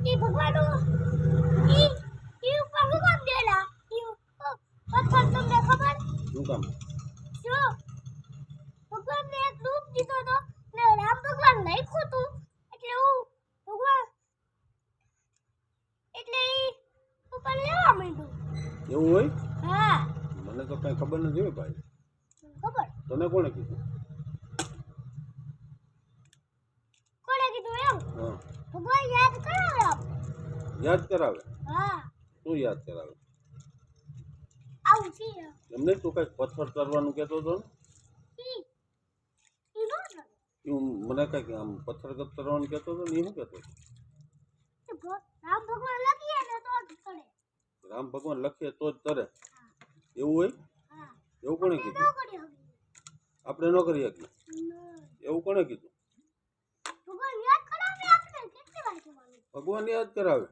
એ ભગવાન ઈ ઉપર હું કામ દેલા ઈ પથ્થર તમને ખબર શું કામ જો ભગવાન ને એક રૂપ દીધો તો ને રામ ભગવાન નાખ્યું તું એટલે હું ભગવાન એટલે ઈ ઉપર લેવા માંડ્યું એવું હોય હા મને તો કઈ ખબર નથી હોય ભાઈ ખબર તને કોણે કીધું કોણે કીધું એમ હા ભગવાન યાદ કરાવે આપ યાદ કરાવે હા શું યાદ કરાવે આવું છે એમને તું કઈક પથ્થર તરવાનું કહેતો હતો ને ઈ નો ને એવું મને કઈક આમ પથ્થર તરવાનું કહેતો હતો ને એ શું કહેતો હતો રામ ભગવાન લખીએ ને તો જ કરે રામ ભગવાન લખીએ તો જ તરે એવું હોય હા એવું કોણે કીધું આપણે ન કરી શકીએ એવું કોણે કીધું ભગવાન યાદ કરાવે આપણે કેટલી વાર કહેવાનું ભગવાન યાદ કરાવે